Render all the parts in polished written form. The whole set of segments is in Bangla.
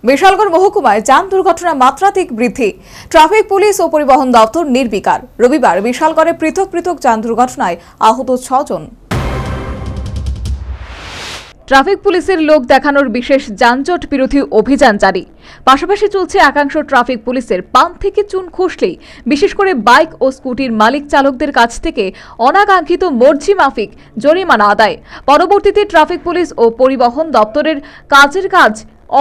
বিশালগড় মহকুমায় যান দুর্ঘটনা মাত্রাতিক বৃদ্ধি। ট্রাফিক পুলিশ ও পরিবহন দপ্তর নির্বিকার। রবিবার বিশালগড়ে পৃথক পৃথক যান দুর্ঘটনায় আহত 6 জন। ট্রাফিক পুলিশের লোক দেখানোর বিশেষ যানজট বিরোধী অভিযান জারি। পাশাপাশি চলছে একাংশ ট্রাফিক পুলিশের পান থেকে চুন খসলেই বিশেষ করে বাইক ও স্কুটির মালিক চালকদের কাছ থেকে অনাকাঙ্ক্ষিত মর্জি মাফিক জরিমানা আদায়। পরবর্তীতে ট্রাফিক পুলিশ ও পরিবহন দপ্তরের কাজের কাজ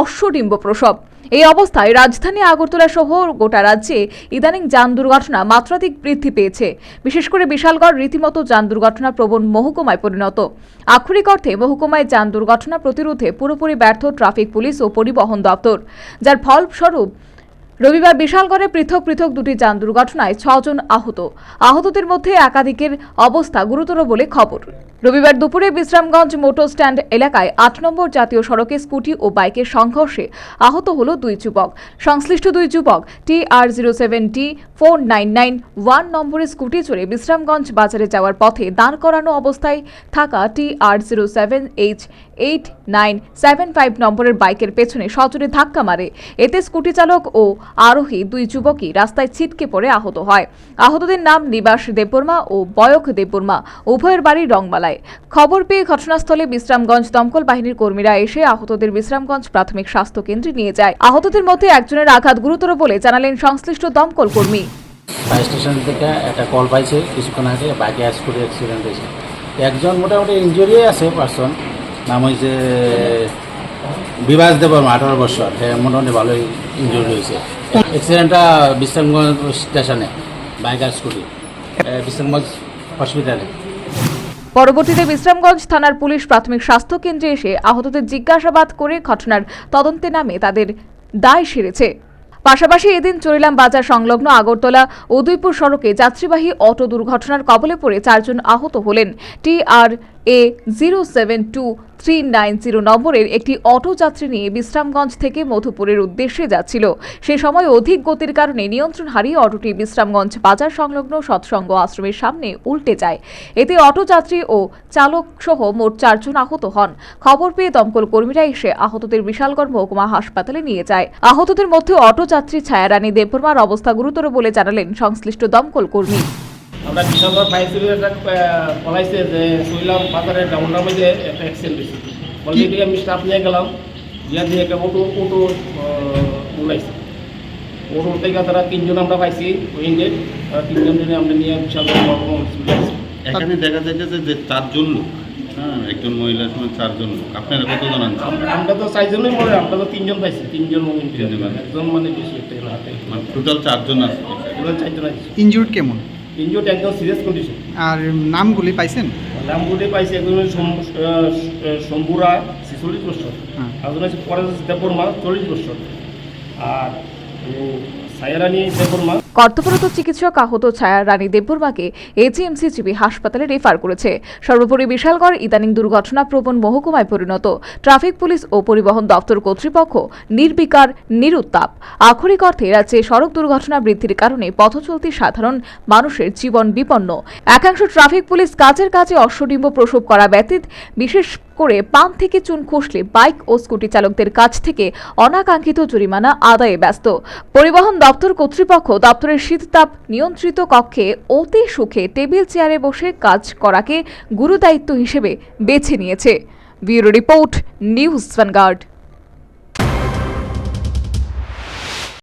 অশ্বডিম্ব প্রসব। এই অবস্থায় রাজধানী আগরতলা সহ গোটা রাজ্যে ইদানিং যান দুর্ঘটনা মাত্রাতিক বৃদ্ধি পেয়েছে। বিশেষ করে বিশালগড় রীতিমতো যান দুর্ঘটনা প্রবণ মহকুমায় পরিণত। আক্ষরিক অর্থে মহকুমায় যান দুর্ঘটনা প্রতিরোধে পুরোপুরি ব্যর্থ ট্রাফিক পুলিশ ও পরিবহন দপ্তর, যার ফলস্বরূপ রবিবার বিশালগড়ে পৃথক পৃথক দুটি যান দুর্ঘটনায় 6 জন আহত। আহতদের মধ্যে একাধিকের অবস্থা গুরুতর বলে খবর। রবিবার দুপুরে বিশ্রামগঞ্জ মোটর স্ট্যান্ড এলাকায় 8 নম্বর জাতীয় সড়কে স্কুটি ও বাইকের সংঘর্ষে আহত হল 2 যুবক। সংশ্লিষ্ট 2 যুবক TR07T4991 নম্বরের স্কুটি চড়ে বিশ্রামগঞ্জ বাজারে যাওয়ার পথে দাঁড় করানো অবস্থায় থাকা TR07H8975 নম্বরের বাইকের পেছনে সজোরে ধাক্কা মারে। এতে স্কুটি চালক ও আরোহী 2 যুবকই রাস্তায় ছিটকে পড়ে আহত হয়। আহতদের নাম নিবাস দেববর্মা ও বয়ক দেববর্মা, উভয়ের বাড়ি রংমালায়। খবর পেয়ে ঘটনাস্থলে বিশ্রামগঞ্জ দমকল বাহিনীর কর্মীরা এসে আহতদের বিশ্রামগঞ্জ প্রাথমিক স্বাস্থ্য কেন্দ্রে নিয়ে যায়। আহতদের মধ্যে একজনের আঘাত গুরুতর বলে জানালেন সংশ্লিষ্ট দমকল কর্মী। ফায়ার স্টেশন থেকে একটা কল পাইছে কিছুক্ষণ আগে, বাইকে স্কুটি অ্যাক্সিডেন্ট হয়েছে। একজন মোটামুটি ইঞ্জুরি আছে পার্সন, নাম হয়েছে বিভাস দেববর্মা, 18 বছর। হ্যাঁ, মোটামুটি ভালোই ইঞ্জুরি হয়েছে। অ্যাক্সিডেন্টটা বিশ্রামগঞ্জ স্টেশনে, বাইক আর স্কুটি, বিশ্রামগঞ্জ হসপিটালে। পরবর্তীতে বিশ্রামগঞ্জ থানার পুলিশ প্রাথমিক স্বাস্থ্য কেন্দ্রে এসে আহতদের জিজ্ঞাসাবাদ করে ঘটনার তদন্তে নামে তাদের দায় সেরেছে। পাশাপাশি এদিন চরিলাম বাজার সংলগ্ন আগরতলা উদয়পুর সড়কে যাত্রীবাহী অটো দুর্ঘটনার কবলে পড়ে 4 জন আহত হলেন। TRA072390 নম্বরের একটি অটো যাত্রী নিয়ে বিশ্রামগঞ্জ থেকে মধুপুরের উদ্দেশ্যে যাচ্ছিল। সে সময় অধিক গতির কারণে নিয়ন্ত্রণ হারিয়ে অটোটি বিশ্রামগঞ্জ বাজার সংলগ্ন সৎসঙ্গ আশ্রমের সামনে উল্টে যায়। এতে অটো যাত্রী ও চালক সহ মোট 4 জন আহত হন। খবর পেয়ে দমকল কর্মীরা এসে আহতদের বিশালগড় মহকুমা হাসপাতালে নিয়ে যায়। আহতদের মধ্যে অটো যাত্রী ছায়ারানী দেববর্মার অবস্থা গুরুতর বলে জানালেন সংশ্লিষ্ট দমকল কর্মী। আমরা বিশালগড় ফায়ার সার্ভিসে একটা বলাইছে যে চরিলাম বাজারের ডাউনটার মধ্যে একটা অ্যাক্সিডেন্ট হয়েছে। অলরেডি আমি স্টাফ নিয়ে গেলাম, গিয়ে দিয়ে একটা অটো উড়াইছে। অটোর থেকে তারা 3 জন আমরা পাইছি উইন্ডেড, 3 জন আমরা নিয়ে বিশালগড় মহকুমা হসপিটালে। এখানে দেখা যাচ্ছে যে 4 জন লোক, হ্যাঁ, একজন মহিলার সময় 4 জন লোক। আপনারা কতজন আনছেন? আমরা তো 4 জনই মরে, আমরা তো 3 জন পাইছি। 3 জন একজন মানে বেশি একটা মানে টোটাল 4 জন আছে। টোটাল 4 জন আছে। ইনজুর্ড কেমন? ইনজুর্ড একদম সিরিয়াস কন্ডিশন। আর নামগুলি পাইছেন? নামগুলি পাইছি, একজন শম্ভুরা 46 বছর, একজন আছে পরেশ দেববর্মা 40 বছর, আর ছায়ারানী দেববর্মা। কর্তব্যরত চিকিৎসক আহত ছায়ারানী দেববর্মাকে AGMCGB হাসপাতালে রেফার করেছে। সর্বোপরি বিশালগড় ইদানিং দুর্ঘটনা প্রবণ মহকুমায় পরিণত। ট্রাফিক পুলিশ ও পরিবহন দপ্তর কর্তৃপক্ষ নির্বিকার, নিরুত্তাপ। আক্ষরিক অর্থে রাজ্যে সড়ক দুর্ঘটনা বৃদ্ধির কারণে পথচলতি সাধারণ মানুষের জীবন বিপন্ন। একাংশ ট্রাফিক পুলিশ কাজের কাজে অশ্বডিম্ব প্রসব করা ব্যতীত বিশেষ করে পান থেকে চুন খসলে বাইক ও স্কুটি চালকদের কাছ থেকে অনাকাঙ্ক্ষিত জরিমানা আদায়ে ব্যস্ত। পরিবহন দপ্তর কর্তৃপক্ষ দপ্তরের শীততাপ নিয়ন্ত্রিত কক্ষে অতি সুখে টেবিল চেয়ারে বসে কাজ করাকে গুরুদায়িত্ব হিসেবে বেছে নিয়েছে। Bureau report, news vanguard.